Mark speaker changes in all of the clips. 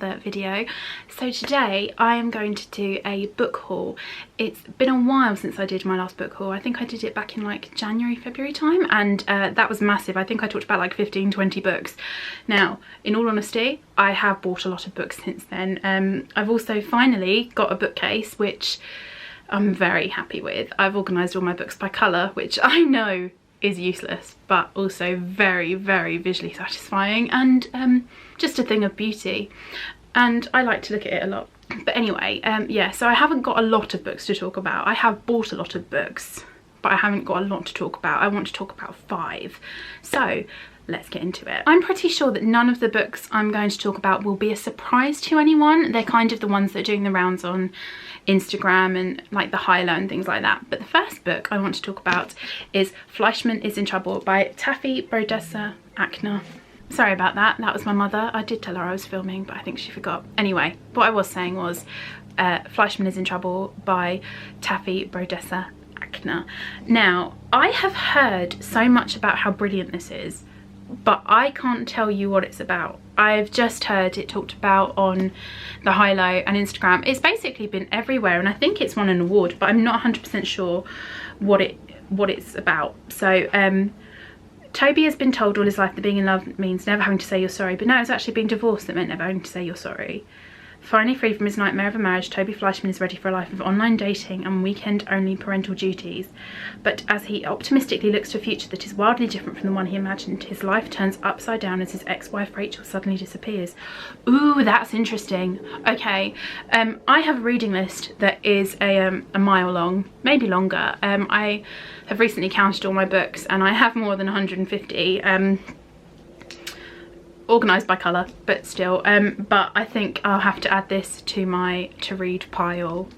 Speaker 1: another video. So today I am going to do a book haul. It's been a while since I did my last book haul. I think I did it back in like January, February time, and that was massive. I think I talked about like 15-20 books. Now, in all honesty, I have bought a lot of books since then. I've also finally got a bookcase, which I'm very happy with. I've organised all my books by colour, which I know is useless, but also very, very visually satisfying and just a thing of beauty. And I like to look at it a lot. But anyway, yeah, so I haven't got a lot of books to talk about. I have bought a lot of books, but I haven't got a lot to talk about. I want to talk about 5. So let's get into it. I'm pretty sure that none of the books I'm going to talk about will be a surprise to anyone. They're kind of the ones that are doing the rounds on Instagram and like the high low and things like that. But the first book I want to talk about is Fleischmann is in Trouble by Brodesser-Akner. Sorry about that, that was my mother. I did tell her I was filming, but I think she forgot. Anyway, what I was saying was Fleischmann is in Trouble by Brodesser-Akner. Now, I have heard so much about how brilliant this is, but I can't tell you what it's about. I've just heard it talked about on the High Low and Instagram. It's basically been everywhere, and I think it's won an award, but I'm not 100% sure what it's about. So Toby has been told all his life that being in love means never having to say you're sorry, but now it's actually being divorced that meant never having to say you're sorry. Finally free from his nightmare of a marriage, Toby Fleischmann is ready for a life of online dating and weekend-only parental duties. But as he optimistically looks to a future that is wildly different from the one he imagined, his life turns upside down as his ex-wife Rachel suddenly disappears. Ooh, that's interesting. Okay, I have a reading list that is a mile long, maybe longer. I have recently counted all my books and I have more than 150. Organised by colour, but still, but I think I'll have to add this to my to read pile,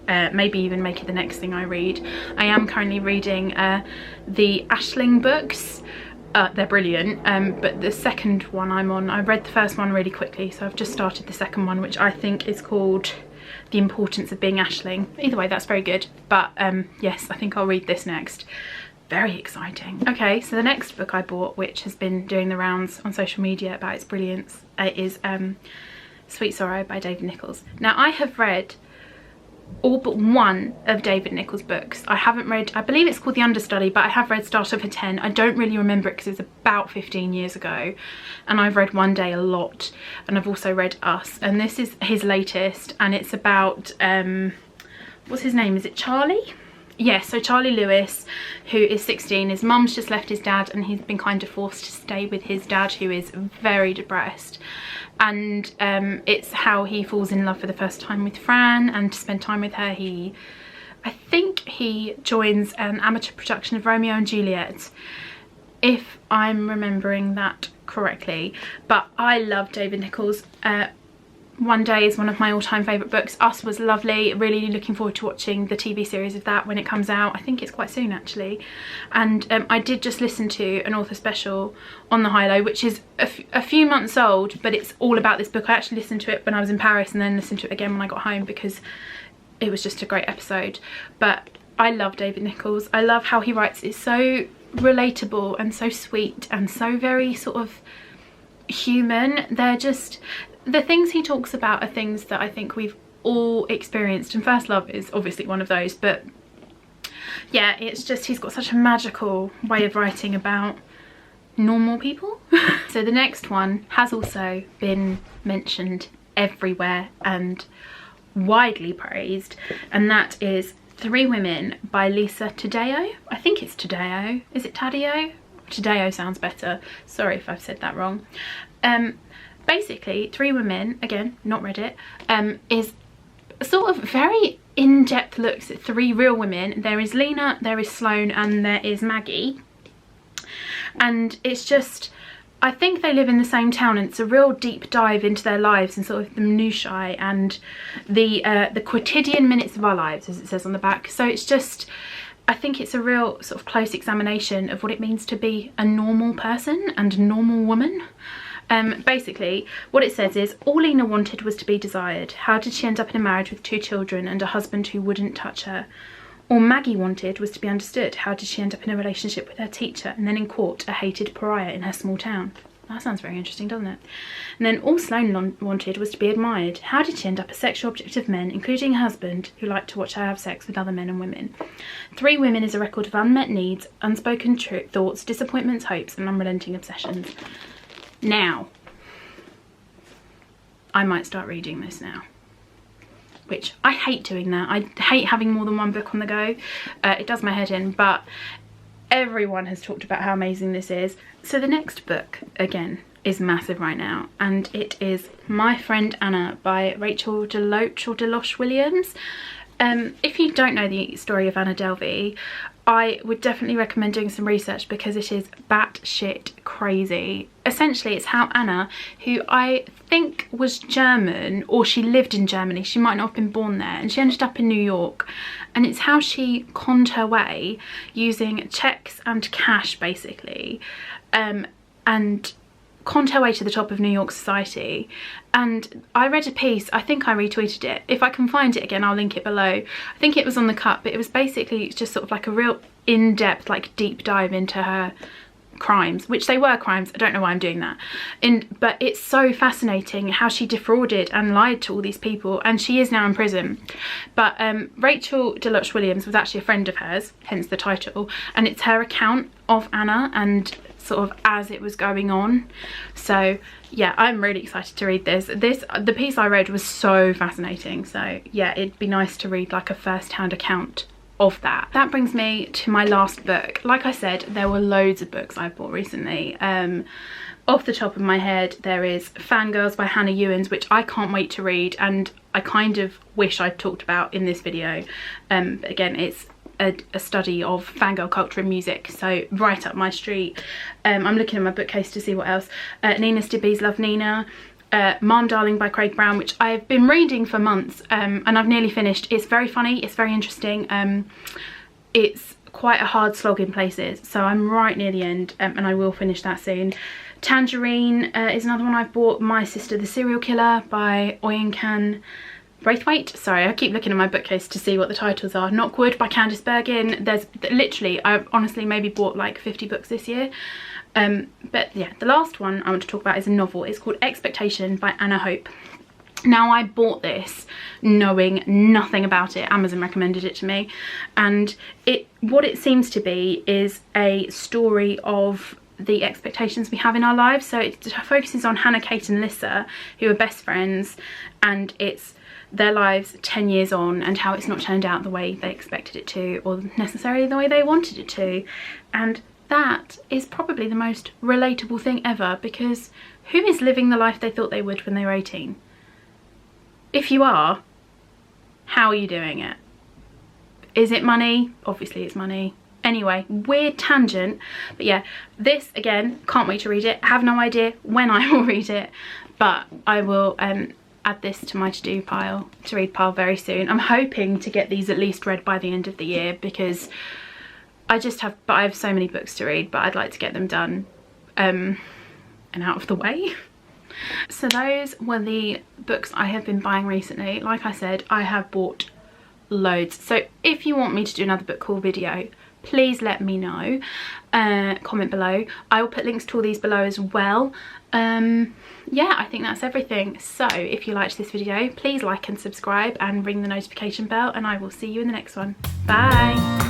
Speaker 1: maybe even make it the next thing I read. I am currently reading the Aisling books. They're brilliant, but the second one I'm on, I read the first one really quickly, so I've just started the second one, which I think is called The Importance of Being Aisling. Either way, that's very good, but yes, I think I'll read this next. Very exciting. Okay, so the next book I bought, which has been doing the rounds on social media about its brilliance, is Sweet Sorrow by David Nicholls. Now, I have read all but one of David Nicholls' books. I haven't read, I believe it's called The Understudy, but I have read Starter for 10. I don't really remember it because it was about 15 years ago. And I've read One Day a lot. And I've also read Us. And this is his latest. And it's about, what's his name? Is it Charlie? Yes, so Charlie Lewis, who is 16, his mum's just left his dad and he's been kind of forced to stay with his dad, who is very depressed. And it's how he falls in love for the first time with Fran, and to spend time with her I think he joins an amateur production of Romeo and Juliet, if I'm remembering that correctly. But I love David Nicholls. One Day is one of my all-time favourite books. Us was lovely. Really looking forward to watching the TV series of that when it comes out. I think it's quite soon actually. And I did just listen to an author special on the High Low, which is a few months old, but it's all about this book. I actually listened to it when I was in Paris and then listened to it again when I got home because it was just a great episode. But I love David Nicholls. I love how he writes. It's so relatable and so sweet and so very sort of human. They're just... the things he talks about are things that I think we've all experienced, and First Love is obviously one of those. But yeah, it's just, he's got such a magical way of writing about normal people. So the next one has also been mentioned everywhere and widely praised, and that is Three Women by Lisa Taddeo. I think it's Taddeo. Is it Taddeo? Taddeo sounds better. Sorry if I've said that wrong. Basically, Three Women, again, not read it, is sort of very in-depth looks at 3 real women. There is Lena, there is Sloane, and there is Maggie. And it's just, I think they live in the same town, and it's a real deep dive into their lives and sort of the minutiae and the quotidian minutes of our lives, as it says on the back. So it's just, I think it's a real sort of close examination of what it means to be a normal person and a normal woman. Basically, what it says is, all Lena wanted was to be desired. How did she end up in a marriage with 2 children and a husband who wouldn't touch her? All Maggie wanted was to be understood. How did she end up in a relationship with her teacher and then in court, a hated pariah in her small town? That sounds very interesting, doesn't it? And then all Sloane wanted was to be admired. How did she end up a sexual object of men, including a husband who liked to watch her have sex with other men and women? 3 Women is a record of unmet needs, unspoken thoughts, disappointments, hopes, and unrelenting obsessions. Now, I might start reading this now. Which I hate doing that. I hate having more than one book on the go. It does my head in, but everyone has talked about how amazing this is. So the next book, again, is massive right now, and it is My Friend Anna by Rachel Deloach or Deloche Williams. If you don't know the story of Anna Delvey, I would definitely recommend doing some research because it is batshit crazy. Essentially, it's how Anna, who I think was German, or she lived in Germany, she might not have been born there, and she ended up in New York, and it's how she conned her way using checks and cash, basically, and conned her way to the top of New York society. And I read a piece, I think I retweeted it, if I can find it again I'll link it below. I think it was on The Cut, but it was basically just sort of like a real in-depth, like deep dive into her crimes, which they were crimes. I don't know why I'm doing that, but it's so fascinating how she defrauded and lied to all these people, and she is now in prison. But Rachel Deloche Williams was actually a friend of hers, hence the title, and it's her account of Anna and sort of as it was going on. So yeah, I'm really excited to read this. The piece I read was so fascinating, so yeah, it'd be nice to read like a first-hand account of that. That brings me to my last book. Like I said, there were loads of books I bought recently. Off the top of my head, there is Fangirls by Hannah Ewens, which I can't wait to read, and I kind of wish I'd talked about in this video. But again, it's a study of fangirl culture and music, so right up my street. I'm looking at my bookcase to see what else. Nina Stibbe's Love Nina. Mom Darling by Craig Brown, which I've been reading for months, and I've nearly finished. It's very funny, it's very interesting. It's quite a hard slog in places, so I'm right near the end, and I will finish that soon. Tangerine is another one I've bought. My Sister the Serial Killer by Oyinkan Braithwaite. Sorry, I keep looking at my bookcase to see what the titles are. Knockwood by Candice Bergen. There's literally, I've honestly maybe bought like 50 books this year. But yeah, the last one I want to talk about is a novel. It's called Expectation by Anna Hope. Now, I bought this knowing nothing about it. Amazon recommended it to me, and what it seems to be is a story of the expectations we have in our lives. So it focuses on Hannah, Kate and Lissa, who are best friends, and it's their lives 10 years on and how it's not turned out the way they expected it to, or necessarily the way they wanted it to. And that is probably the most relatable thing ever, because who is living the life they thought they would when they were 18? If you are, how are you doing it? Is it money? Obviously it's money. Anyway, weird tangent, but yeah, this again, can't wait to read it. I have no idea when I will read it, but I will add this to my to-read pile very soon. I'm hoping to get these at least read by the end of the year, because I have so many books to read, but I'd like to get them done and out of the way. So those were the books I have been buying recently. Like I said, I have bought loads. So if you want me to do another book haul video, please let me know. Comment below. I will put links to all these below as well. Yeah, I think that's everything. So if you liked this video, please like and subscribe and ring the notification bell, and I will see you in the next one. Bye.